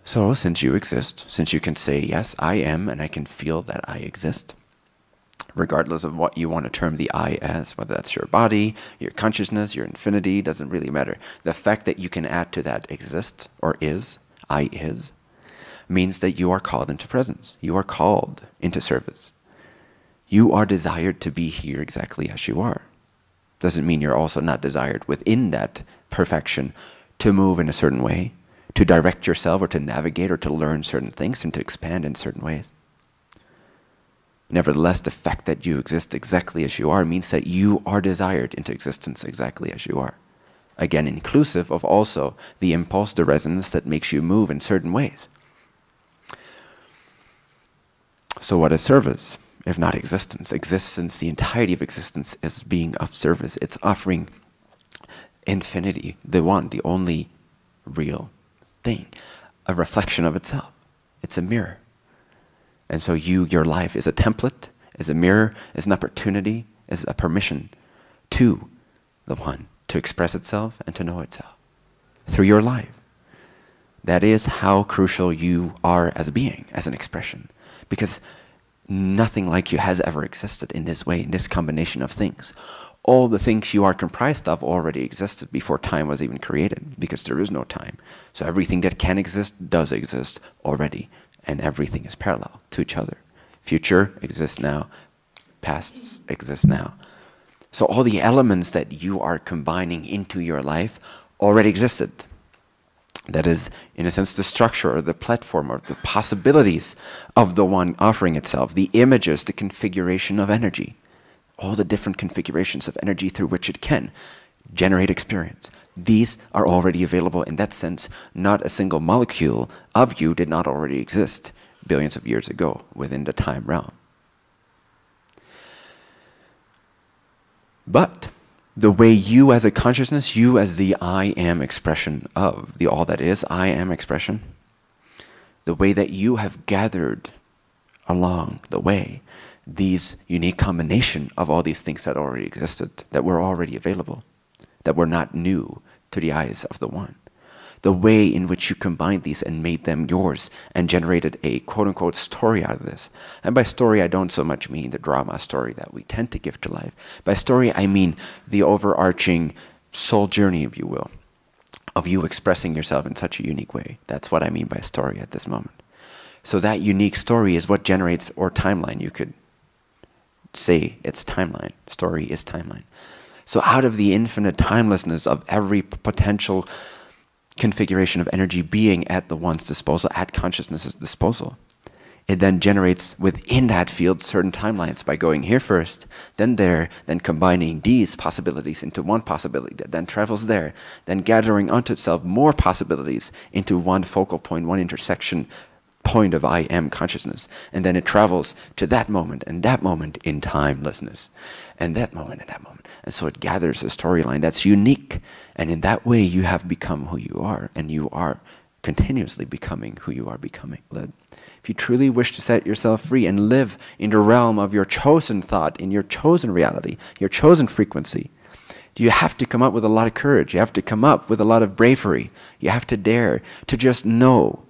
So since you exist, since you can say, yes, I am, and I can feel that I exist, regardless of what you want to term the I as, whether that's your body, your consciousness, your infinity, doesn't really matter. The fact that you can add to that exist or is, I is, means that you are called into presence. You are called into service. You are desired to be here exactly as you are. Doesn't mean you're also not desired within that perfection to move in a certain way, to direct yourself or to navigate or to learn certain things and to expand in certain ways. Nevertheless, the fact that you exist exactly as you are means that you are desired into existence exactly as you are. Again, inclusive of also the impulse, the resonance that makes you move in certain ways. So what is service, if not existence? Existence, the entirety of existence, is being of service. It's offering infinity, the one, the only real thing, a reflection of itself. It's a mirror. And so your life is a template, is a mirror, is an opportunity, is a permission to the one to express itself and to know itself through your life. That is how crucial you are as a being, as an expression. Because nothing like you has ever existed in this way, in this combination of things. All the things you are comprised of already existed before time was even created, because there is no time. So everything that can exist does exist already, and everything is parallel to each other. Future exists now, past exists now. So all the elements that you are combining into your life already existed. That is, in a sense, the structure or the platform or the possibilities of the one offering itself, the images, the configuration of energy, all the different configurations of energy through which it can generate experience. These are already available. In that sense, not a single molecule of you did not already exist billions of years ago within the time realm. But the way you as a consciousness, you as the I am expression of the all that is, I am expression, the way that you have gathered along the way these unique combination of all these things that already existed, that were already available, that were not new to the eyes of the one. The way in which you combined these and made them yours and generated a quote-unquote story out of this. And by story, I don't so much mean the drama story that we tend to give to life. By story, I mean the overarching soul journey, if you will, of you expressing yourself in such a unique way. That's what I mean by story at this moment. So that unique story is what generates, or timeline, you could say it's a timeline. Story is timeline. So out of the infinite timelessness of every potential configuration of energy being at the one's disposal, at consciousness's disposal, it then generates within that field certain timelines by going here first, then there, then combining these possibilities into one possibility that then travels there, then gathering onto itself more possibilities into one focal point, one intersection point of I am consciousness. And then it travels to that moment and that moment in timelessness, and that moment and that moment. And so it gathers a storyline that's unique. And in that way, you have become who you are, and you are continuously becoming who you are becoming. If you truly wish to set yourself free and live in the realm of your chosen thought, in your chosen reality, your chosen frequency, you have to come up with a lot of courage. You have to come up with a lot of bravery. You have to dare to just know.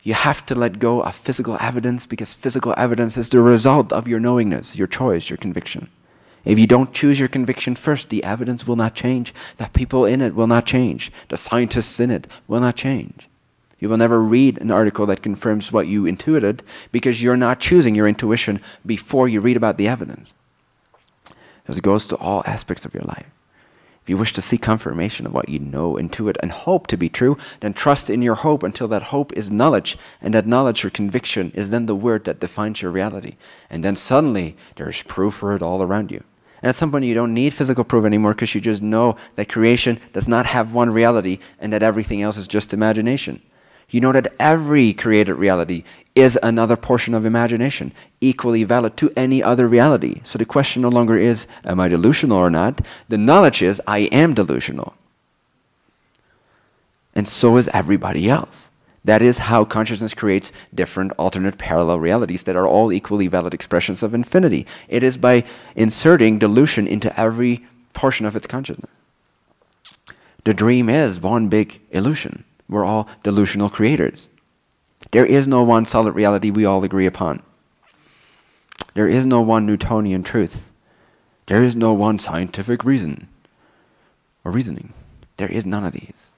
You have to let go of physical evidence, because physical evidence is the result of your knowingness, your choice, your conviction. If you don't choose your conviction first, the evidence will not change. The people in it will not change. The scientists in it will not change. You will never read an article that confirms what you intuited, because you're not choosing your intuition before you read about the evidence. As it goes to all aspects of your life. If you wish to see confirmation of what you know, intuit, and hope to be true, then trust in your hope until that hope is knowledge, and that knowledge or conviction is then the word that defines your reality. And then suddenly, there's proof for it all around you. And at some point, you don't need physical proof anymore, because you just know that creation does not have one reality, and that everything else is just imagination. You know that every created reality is another portion of imagination, equally valid to any other reality. So the question no longer is, am I delusional or not? The knowledge is, I am delusional. And so is everybody else. That is how consciousness creates different alternate parallel realities that are all equally valid expressions of infinity. It is by inserting delusion into every portion of its consciousness. The dream is one big illusion. We're all delusional creators. There is no one solid reality we all agree upon. There is no one Newtonian truth. There is no one scientific reason or reasoning. There is none of these.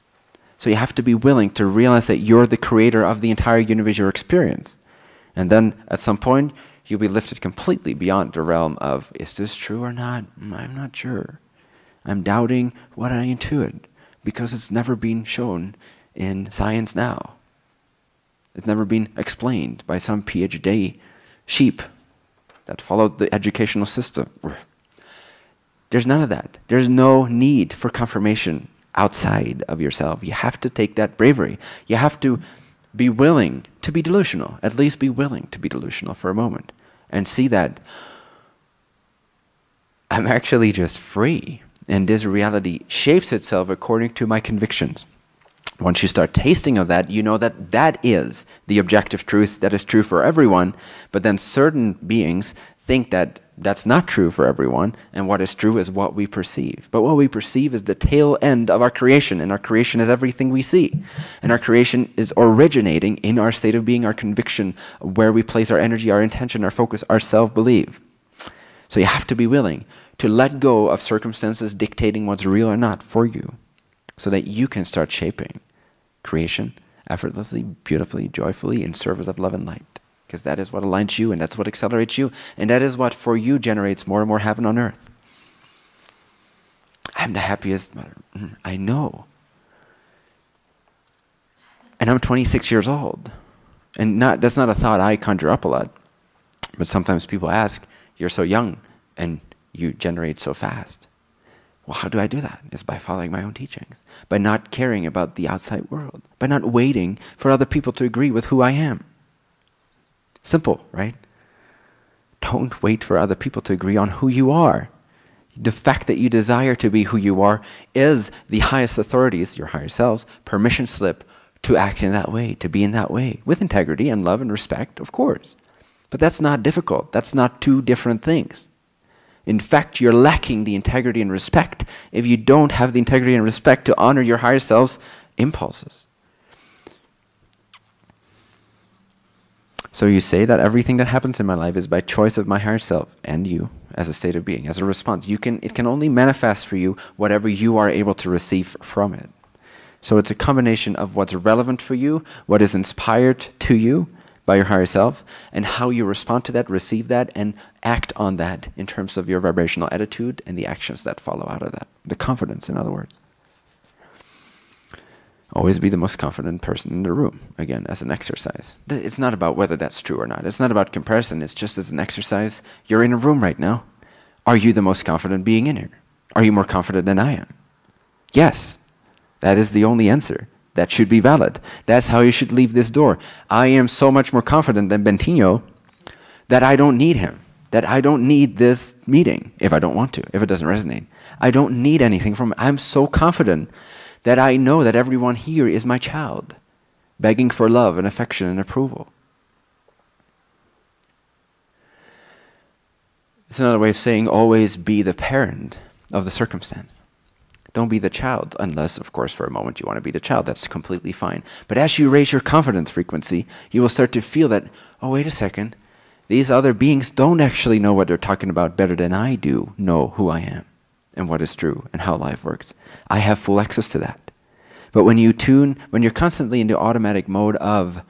So you have to be willing to realize that you're the creator of the entire universe, your experience. And then at some point, you'll be lifted completely beyond the realm of, is this true or not? I'm not sure. I'm doubting what I intuit because it's never been shown in science now. It's never been explained by some PhD sheep that followed the educational system. There's none of that. There's no need for confirmation outside of yourself. You have to take that bravery. You have to be willing to be delusional. At least be willing to be delusional for a moment. And see that I'm actually just free. And this reality shapes itself according to my convictions. Once you start tasting of that, you know that that is the objective truth that is true for everyone. But then certain beings think that that's not true for everyone, and what is true is what we perceive. But what we perceive is the tail end of our creation, and our creation is everything we see. And our creation is originating in our state of being, our conviction, where we place our energy, our intention, our focus, our self-belief. So you have to be willing to let go of circumstances dictating what's real or not for you, so that you can start shaping creation effortlessly, beautifully, joyfully, in service of love and light. Because that is what aligns you, and that's what accelerates you, and that is what for you generates more and more heaven on earth. I'm the happiest mother. I know. And I'm 26 years old. And that's not a thought I conjure up a lot. But sometimes people ask, you're so young, and you generate so fast. Well, how do I do that? It's by following my own teachings. By not caring about the outside world. By not waiting for other people to agree with who I am. Simple, right? Don't wait for other people to agree on who you are. The fact that you desire to be who you are is the highest authorities, your higher selves, permission slip to act in that way, to be in that way, with integrity and love and respect, of course. But that's not difficult. That's not two different things. In fact, you're lacking the integrity and respect if you don't have the integrity and respect to honor your higher self's impulses. So you say that everything that happens in my life is by choice of my higher self and you as a state of being, as a response. It can only manifest for you whatever you are able to receive from it. So it's a combination of what's relevant for you, what is inspired to you by your higher self, and how you respond to that, receive that, and act on that in terms of your vibrational attitude and the actions that follow out of that. The confidence, in other words. Always be the most confident person in the room, again, as an exercise. It's not about whether that's true or not. It's not about comparison. It's just as an exercise. You're in a room right now. Are you the most confident being in here? Are you more confident than I am? Yes. That is the only answer. That should be valid. That's how you should leave this door. I am so much more confident than Bentinho that I don't need him. That I don't need this meeting if I don't want to, if it doesn't resonate. I don't need anything from it. I'm so confident that I know that everyone here is my child, begging for love and affection and approval. It's another way of saying always be the parent of the circumstance. Don't be the child, unless, of course, for a moment you want to be the child. That's completely fine. But as you raise your confidence frequency, you will start to feel that, oh, wait a second, these other beings don't actually know what they're talking about better than I do know who I am and what is true and how life works. I have full access to that. But when you're constantly in the automatic mode of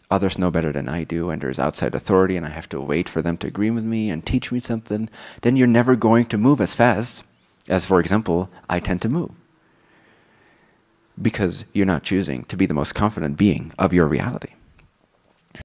others know better than I do and there's outside authority and I have to wait for them to agree with me and teach me something, then you're never going to move as fast as, for example, I tend to move. Because you're not choosing to be the most confident being of your reality.